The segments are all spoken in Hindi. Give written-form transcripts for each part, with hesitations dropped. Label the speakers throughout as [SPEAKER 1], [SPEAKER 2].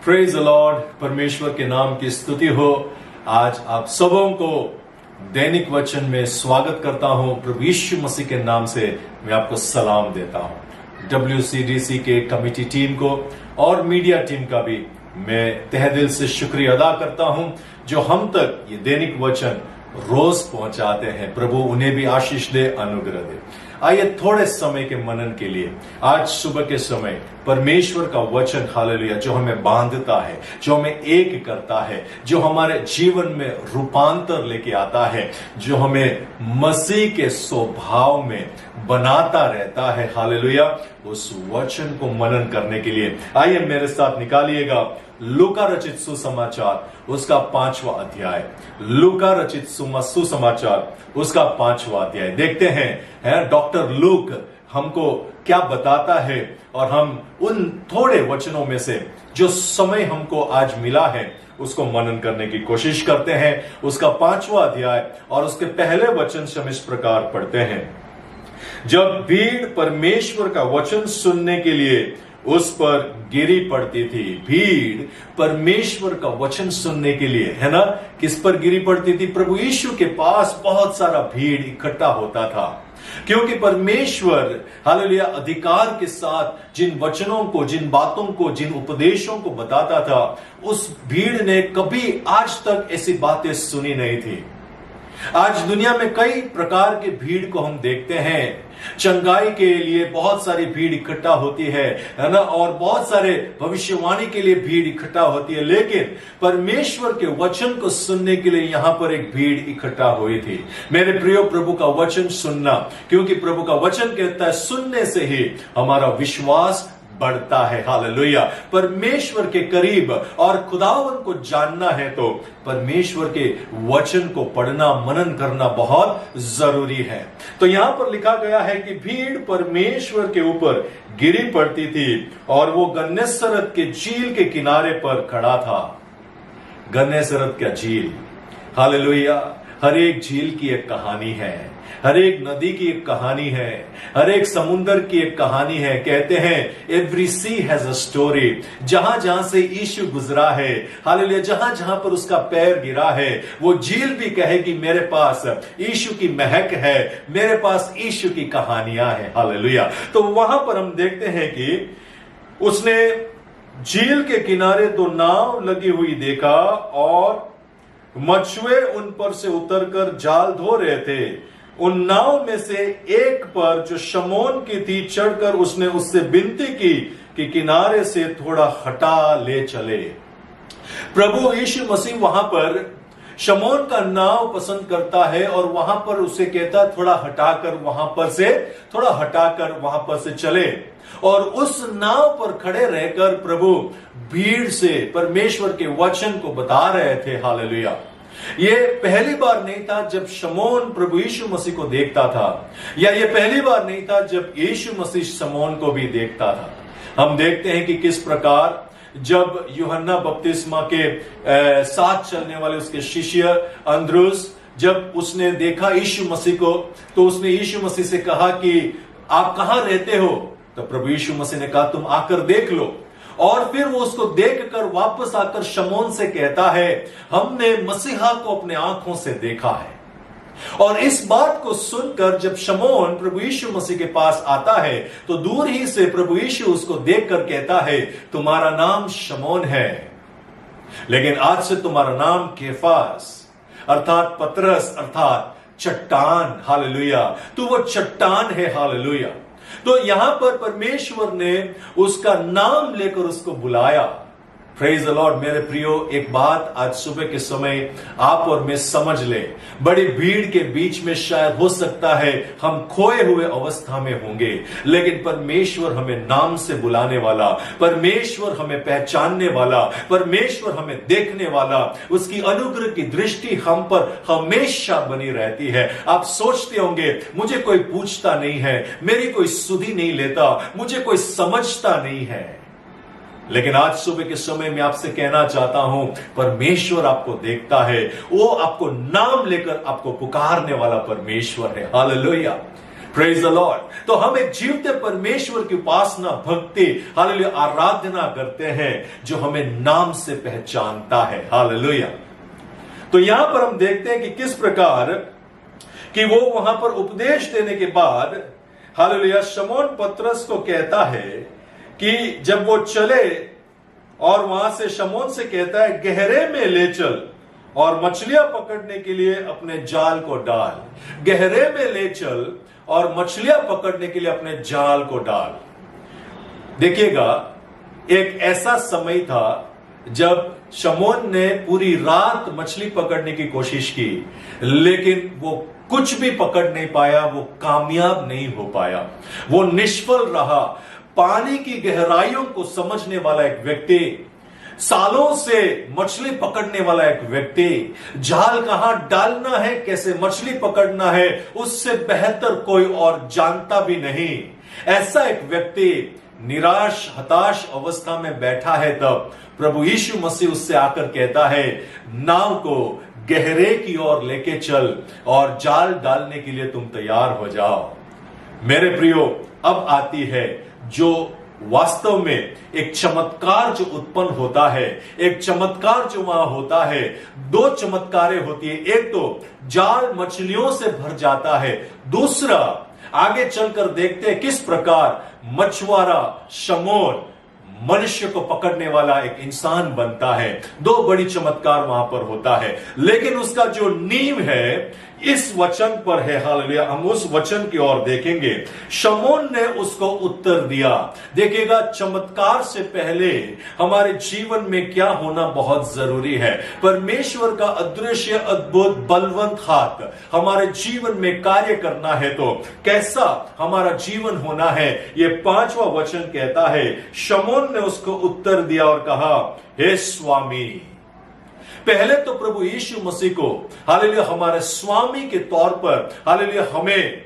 [SPEAKER 1] Praise the Lord. परमेश्वर के नाम की स्तुति हो। आज आप सबों को दैनिक वचन में स्वागत करता हूं। प्रभु यीशु मसीह के नाम से मैं आपको सलाम देता हूं। WCDC के कमेटी टीम को और मीडिया टीम का भी मैं तहे दिल से शुक्रिया अदा करता हूं, जो हम तक ये दैनिक वचन रोज पहुंचाते हैं। प्रभु उन्हें भी आशीष दे, अनुग्रह दे। आइए थोड़े समय के मनन के लिए आज सुबह के समय परमेश्वर का वचन, हालेलुया, जो हमें बांधता है, जो हमें एक करता है, जो हमारे जीवन में रूपांतर लेके आता है, जो हमें मसीह के स्वभाव में बनाता रहता है, हालेलुया, उस वचन को मनन करने के लिए आइए मेरे साथ निकालिएगा लूका रचित सुसमाचार उसका 5वां अध्याय। लूका रचित सुसमाचार उसका 5वां अध्याय देखते हैं डॉक्टर लूक हमको क्या बताता है, और हम उन थोड़े वचनों में से जो समय हमको आज मिला है उसको मनन करने की कोशिश करते हैं। उसका 5वां अध्याय और उसके पहले वचन से हम इस प्रकार पढ़ते हैं। जब भीड़ परमेश्वर का वचन सुनने के लिए उस पर गिरी पड़ती थी, भीड़ परमेश्वर का वचन सुनने के लिए, है ना, किस पर गिरी पड़ती थी? प्रभु यीशु के पास बहुत सारा भीड़ इकट्ठा होता था, क्योंकि परमेश्वर, हालेलुया, अधिकार के साथ जिन वचनों को, जिन बातों को, जिन उपदेशों को बताता था, उस भीड़ ने कभी आज तक ऐसी बातें सुनी नहीं थी। आज दुनिया में कई प्रकार के भीड़ को हम देखते हैं। चंगाई के लिए बहुत सारी भीड़ इकट्ठा होती है ना, और बहुत सारे भविष्यवाणी के लिए भीड़ इकट्ठा होती है, लेकिन परमेश्वर के वचन को सुनने के लिए यहां पर एक भीड़ इकट्ठा हुई थी। मेरे प्रियो, प्रभु का वचन सुनना, क्योंकि प्रभु का वचन कहता है सुनने से ही हमारा विश्वास बढ़ता है। हालेलुया। परमेश्वर के करीब और खुदावन को जानना है तो परमेश्वर के वचन को पढ़ना, मनन करना बहुत जरूरी है। तो यहां पर लिखा गया है कि भीड़ परमेश्वर के ऊपर गिरी पड़ती थी और वो गन्नेसरत के झील के किनारे पर खड़ा था। गन्नेसरत का झील, हालेलुया। हर एक झील की एक कहानी है, हर एक नदी की एक कहानी है, हर एक समुंदर की एक कहानी है। कहते हैं every sea has a story. जहां जहां से यीशु गुजरा है, हालेलुया, जहां जहां पर उसका पैर गिरा है, वो झील भी कहेगी मेरे पास यीशु की महक है, मेरे पास यीशु की कहानियां हैं। हालेलुया। तो वहां पर हम देखते हैं कि उसने झील के किनारे 2 नाव लगी हुई देखा और मछुए उन पर से उतरकर जाल धो रहे थे। उन नाव में से एक पर, जो शमौन की थी, चढ़कर उसने उससे विनती की कि किनारे से थोड़ा हटा ले चले। प्रभु यीशु मसीह वहां पर शमौन का नाव पसंद करता है और वहां पर उसे कहता है थोड़ा हटाकर वहां पर से चले। और उस नाव पर खड़े रहकर प्रभु भीड़ से परमेश्वर के वचन को बता रहे थे। हालेलुया। ये पहली बार नहीं था जब शमौन प्रभु यीशु मसीह को देखता था, या ये पहली बार नहीं था जब यीशु मसीह शमौन को भी देखता था। हम देखते हैं कि किस प्रकार जब यूहन्ना बपतिस्मा के साथ चलने वाले उसके शिष्य अंद्रुस, जब उसने देखा यीशु मसीह को, तो उसने यीशु मसीह से कहा कि आप कहां रहते हो? तो प्रभु यीशु मसीह ने कहा तुम आकर देख लो। और फिर वो उसको देखकर वापस आकर शमौन से कहता है हमने मसीहा को अपने आंखों से देखा है। और इस बात को सुनकर जब शमौन प्रभु यीशु मसीह के पास आता है, तो दूर ही से प्रभु यीशु उसको देखकर कहता है तुम्हारा नाम शमौन है, लेकिन आज से तुम्हारा नाम केफास, अर्थात पतरस, अर्थात चट्टान। हालेलुया। तू वो चट्टान है। हालेलुया। तो यहां पर परमेश्वर ने उसका नाम लेकर उसको बुलाया। Praise the Lord. मेरे प्रियो, एक बात आज सुबह के समय आप और मैं समझ ले। बड़ी भीड़ के बीच में शायद हो सकता है हम खोए हुए अवस्था में होंगे, लेकिन परमेश्वर हमें नाम से बुलाने वाला, परमेश्वर हमें पहचानने वाला, परमेश्वर हमें देखने वाला, उसकी अनुग्रह की दृष्टि हम पर हमेशा बनी रहती है। आप सोचते होंगे मुझे कोई पूछता नहीं है, मेरी कोई सुधि नहीं लेता, मुझे कोई समझता नहीं है, लेकिन आज सुबह के समय में आपसे कहना चाहता हूं परमेश्वर आपको देखता है। वो आपको नाम लेकर आपको पुकारने वाला परमेश्वर है। हालेलुया। Praise the Lord. तो हम एक जीवते परमेश्वर की उपासना, भक्ति, हालेलुया, आराधना करते हैं जो हमें नाम से पहचानता है। हालेलुया। तो यहां पर हम देखते हैं कि किस प्रकार कि वो वहां पर उपदेश देने के बाद, हालेलुया, शमौन पतरस को कहता है कि जब वो चले और वहां से शमौन से कहता है गहरे में ले चल और मछलियां पकड़ने के लिए अपने जाल को डाल। गहरे में ले चल और मछलियां पकड़ने के लिए अपने जाल को डाल। देखिएगा, एक ऐसा समय था जब शमौन ने पूरी रात मछली पकड़ने की कोशिश की, लेकिन वो कुछ भी पकड़ नहीं पाया, वो कामयाब नहीं हो पाया, वो निष्फल रहा। पानी की गहराइयों को समझने वाला एक व्यक्ति, सालों से मछली पकड़ने वाला एक व्यक्ति, जाल कहां डालना है, कैसे मछली पकड़ना है, उससे बेहतर कोई और जानता भी नहीं। ऐसा एक व्यक्ति निराश, हताश अवस्था में बैठा है, तब प्रभु यीशु मसीह उससे आकर कहता है, नाव को गहरे की ओर लेके चल और जाल डालने के लिए तुम तैयार हो जाओ। मेरे प्रियो, अब आती है जो वास्तव में एक चमत्कार जो उत्पन्न होता है, एक चमत्कार जो वहां होता है। दो चमत्कारें होती है, एक तो जाल मछलियों से भर जाता है, दूसरा आगे चलकर देखते हैं किस प्रकार मछुआरा शमौन मनुष्य को पकड़ने वाला एक इंसान बनता है। दो बड़ी चमत्कार वहां पर होता है, लेकिन उसका जो नींव है इस वचन पर है। हालेलुया। हम उस वचन की ओर देखेंगे। शमौन ने उसको उत्तर दिया। देखिएगा, चमत्कार से पहले हमारे जीवन में क्या होना बहुत जरूरी है। परमेश्वर का अदृश्य, अद्भुत, बलवंत हाथ हमारे जीवन में कार्य करना है तो कैसा हमारा जीवन होना है, ये 5वां वचन कहता है। शमौन ने उसको उत्तर दिया और कहा, हे स्वामी। पहले तो प्रभु यीशु मसीह को, हालेलुया, हमारे स्वामी के तौर पर, हालेलुया, हमें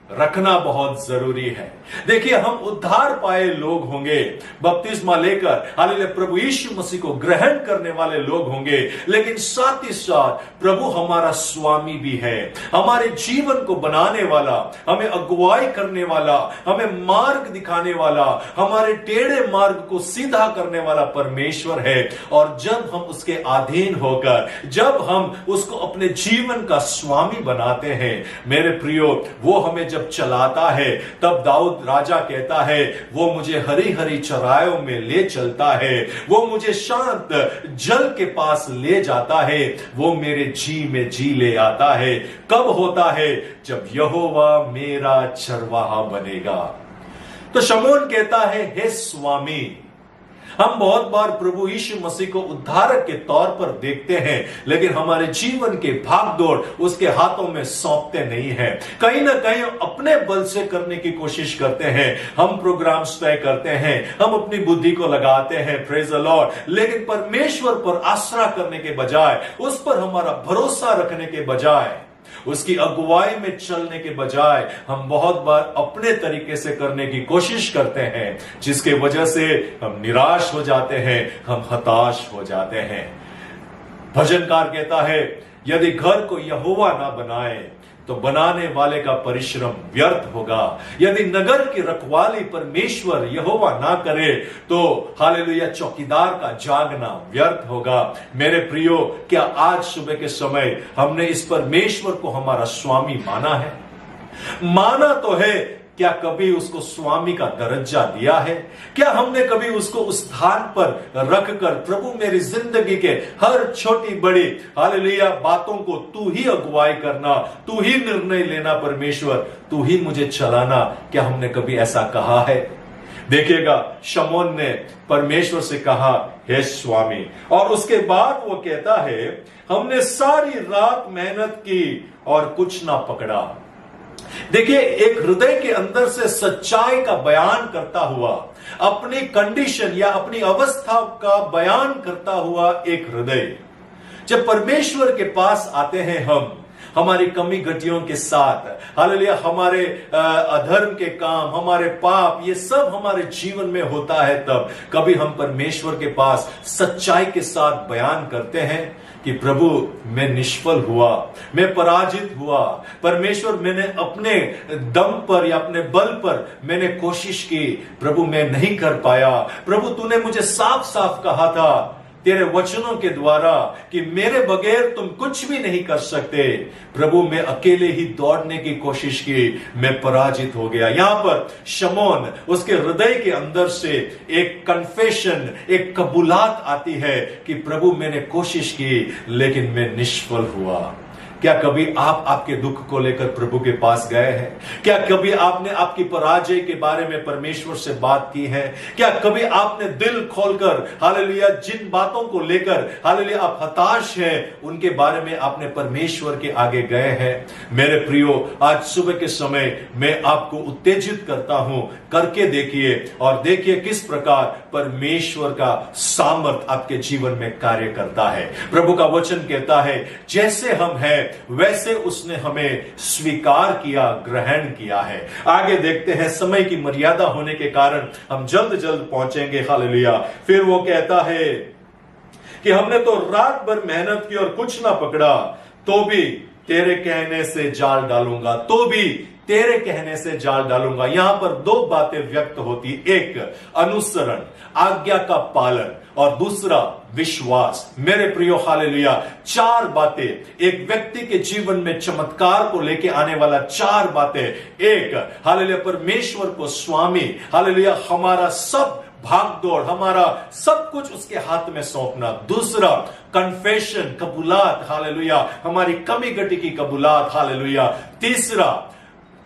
[SPEAKER 1] रखना बहुत जरूरी है। देखिए, हम उद्धार पाए लोग होंगे, बपतिस्मा लेकर, हालेलुया, प्रभु यीशु मसीह को ग्रहण करने वाले लोग होंगे, लेकिन साथ ही साथ प्रभु हमारा स्वामी भी है। हमारे जीवन को बनाने वाला, हमें अगुवाई करने वाला, हमें मार्ग दिखाने वाला, हमारे टेढ़े मार्ग को सीधा करने वाला परमेश्वर है। और जब हम उसके अधीन होकर, जब हम उसको अपने जीवन का स्वामी बनाते हैं, मेरे प्रियो, वो हमें जब चलाता है, तब दाऊद राजा कहता है, वो मुझे हरी हरी चराइयों में ले चलता है, वो मुझे शांत जल के पास ले जाता है, वो मेरे जी में जी ले आता है। कब होता है? जब यहोवा मेरा चरवाहा बनेगा। तो शमौन कहता है, हे स्वामी। हम बहुत बार प्रभु यीशु मसीह को उद्धारक के तौर पर देखते हैं, लेकिन हमारे जीवन के भागदौड़ उसके हाथों में सौंपते नहीं हैं। कहीं ना कहीं अपने बल से करने की कोशिश करते हैं। हम प्रोग्राम्स तय करते हैं, हम अपनी बुद्धि को लगाते हैं, प्रेज द लॉर्ड, लेकिन परमेश्वर पर आसरा करने के बजाय, उस पर हमारा भरोसा रखने के बजाय, उसकी अगुवाई में चलने के बजाय हम बहुत बार अपने तरीके से करने की कोशिश करते हैं, जिसके वजह से हम निराश हो जाते हैं, हम हताश हो जाते हैं। भजनकार कहता है, यदि घर को यहोवा ना बनाए तो बनाने वाले का परिश्रम व्यर्थ होगा। यदि नगर की रखवाली परमेश्वर यहोवा ना करे तो हालेलुया, चौकीदार का जागना व्यर्थ होगा। मेरे प्रियो, क्या आज सुबह के समय हमने इस परमेश्वर को हमारा स्वामी माना है? माना तो है, क्या कभी उसको स्वामी का दर्जा दिया है? क्या हमने कभी उसको उस स्थान पर रखकर, प्रभु मेरी जिंदगी के हर छोटी बड़ी हालेलुया बातों को तू ही अगुवाई करना, तू ही निर्णय लेना, परमेश्वर तू ही मुझे चलाना, क्या हमने कभी ऐसा कहा है? देखिएगा, शमौन ने परमेश्वर से कहा, हे स्वामी, और उसके बाद वो कहता है, हमने सारी रात मेहनत की और कुछ ना पकड़ा। देखिए, एक हृदय के अंदर से सच्चाई का बयान करता हुआ, अपनी कंडीशन या अपनी अवस्था का बयान करता हुआ एक हृदय, जब परमेश्वर के पास आते हैं हम हमारी कमी गतियों के साथ, हालेलुया, हमारे अधर्म के काम, हमारे पाप, ये सब हमारे जीवन में होता है, तब कभी हम परमेश्वर के पास सच्चाई के साथ बयान करते हैं? कि प्रभु मैं निष्फल हुआ, मैं पराजित हुआ। परमेश्वर मैंने अपने दम पर या अपने बल पर मैंने कोशिश की, प्रभु मैं नहीं कर पाया। प्रभु तूने मुझे साफ साफ कहा था तेरे वचनों के द्वारा कि मेरे बगैर तुम कुछ भी नहीं कर सकते। प्रभु मैं अकेले ही दौड़ने की कोशिश की, मैं पराजित हो गया। यहां पर शमौन उसके हृदय के अंदर से एक कन्फेशन, एक कबूलात आती है कि प्रभु मैंने कोशिश की लेकिन मैं निष्फल हुआ। क्या कभी आप आपके दुख को लेकर प्रभु के पास गए हैं? क्या कभी आपने आपकी पराजय के बारे में परमेश्वर से बात की है? क्या कभी आपने दिल खोलकर हालेलुया जिन बातों को लेकर हालेलुया आप हताश हैं उनके बारे में आपने परमेश्वर के आगे गए हैं? मेरे प्रियो, आज सुबह के समय मैं आपको उत्तेजित करता हूं, करके देखिए और देखिए किस प्रकार परमेश्वर का सामर्थ आपके जीवन में कार्य करता है। प्रभु का वचन कहता है जैसे हम हैं वैसे उसने हमें स्वीकार किया, ग्रहण किया है। आगे देखते हैं, समय की मर्यादा होने के कारण हम जल्द जल्द पहुंचेंगे। हालेलुया। फिर वो कहता है कि हमने तो रात भर मेहनत की और कुछ ना पकड़ा, तो भी तेरे कहने से जाल डालूंगा, तो भी तेरे कहने से जाल डालूंगा। यहां पर दो बातें व्यक्त होती, एक अनुसरण, आज्ञा का पालन, और दूसरा विश्वास। मेरे प्रियो हालेलुया, चार बातें एक व्यक्ति के जीवन में चमत्कार को लेके आने वाला चार बातें। एक, हालेलुया परमेश्वर को स्वामी, हालेलुया हमारा सब भागदौड़, हमारा सब कुछ उसके हाथ में सौंपना। दूसरा कन्फेशन, कबूलात, हालेलुया हमारी कमी घटी की कबूलात, हालेलुया। तीसरा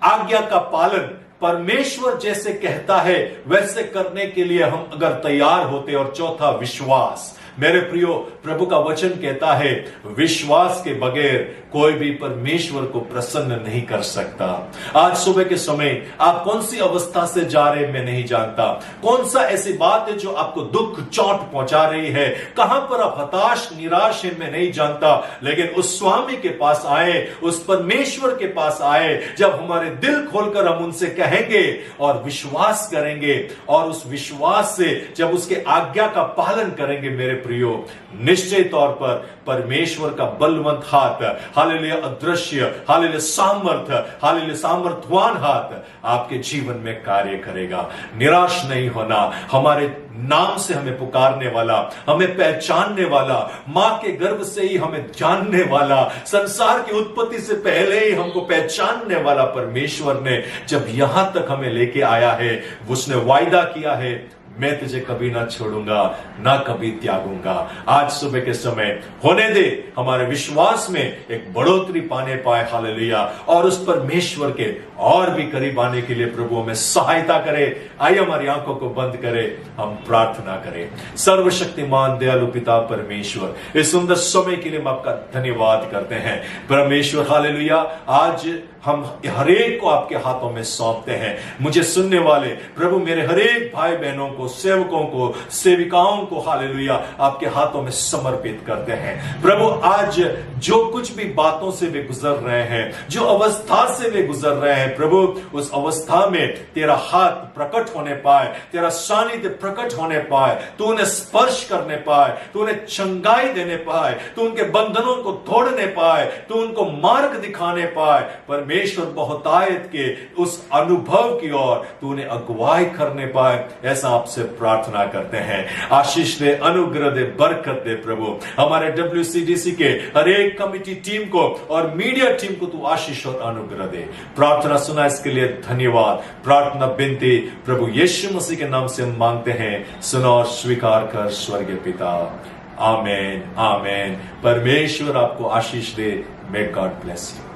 [SPEAKER 1] आज्ञा का पालन, परमेश्वर जैसे कहता है वैसे करने के लिए हम अगर तैयार होते। और चौथा विश्वास। मेरे प्रियो, प्रभु का वचन कहता है विश्वास के बगैर कोई भी परमेश्वर को प्रसन्न नहीं कर सकता। आज सुबह के समय आप कौन सी अवस्था से जा रहे मैं नहीं जानता, कौन सा ऐसी बात है जो आपको दुख चोट पहुंचा रही है, कहां पर आप हताश निराश है मैं नहीं जानता, लेकिन उस स्वामी के पास आए, उस परमेश्वर के पास आए। जब हमारे दिल खोलकर हम उनसे कहेंगे और विश्वास करेंगे और उस विश्वास से जब उसके आज्ञा का पालन करेंगे, मेरे प्रियो, निश्चय तौर पर परमेश्वर का बलवंत हाथ, हालेलुया अदृश्य, हालेलुया सामर्थ, हालेलुया सामर्थवान हाथ आपके जीवन में कार्य करेगा। निराश नहीं होना। हमारे नाम से हमें पुकारने वाला, हमें पहचानने वाला, मां के गर्भ से ही हमें जानने वाला, संसार की उत्पत्ति से पहले ही हमको पहचानने वाला परमेश्वर ने जब यहां तक हमें लेके आया है, उसने वायदा किया है मैं तुझे कभी ना छोड़ूंगा, ना कभी त्यागूंगा। आज सुबह के समय होने दे हमारे विश्वास में एक बढ़ोतरी पाने पाए, हालेलुया, और उस परमेश्वर के और भी करीब आने के लिए प्रभु हमें सहायता करे। आइए हमारी आंखों को बंद करें, हम प्रार्थना करें। सर्वशक्तिमान दयालु पिता परमेश्वर, इस सुंदर समय के लिए हम आपका धन्यवाद करते हैं परमेश्वर, हालेलुया। आज हम हरेक को आपके हाथों में सौंपते हैं। मुझे सुनने वाले प्रभु मेरे हरेक भाई बहनों को, सेवकों को, सेविकाओं को, हालेलुया आपके हाथों में समर्पित करते हैं। प्रभु आज जो कुछ भी बातों से वे गुजर रहे हैं, जो अवस्था से वे गुजर रहे हैं, प्रभु उस अवस्था में तेरा हाथ प्रकट होने पाए, तेरा सानिध्य प्रकट होने पाए, तू उन्हें स्पर्श करने पाए, तू उन्हें चंगाई देने पाए, तू उनके बंधनों को तोड़ने पाए, तू उनको मार्ग दिखाने पाए। परमेश्वर बहुतायत के उस अनुभव की ओर तू उन्हें अगुवाई करने पाए, ऐसा आपसे प्रार्थना करते हैं। आशीष दे, अनुग्रह दे, बरकत दे प्रभु। हमारे WCDC के हर एक कमिटी टीम को और मीडिया टीम को तू आशीष और अनुग्रह दे। प्रार्थना सुना इसके लिए धन्यवाद। प्रार्थना बिनती प्रभु यीशु मसीह के नाम से हम मांगते हैं, सुनो और स्वीकार कर स्वर्गीय पिता। आमेन, आमेन। परमेश्वर आपको आशीष दे। May God bless you.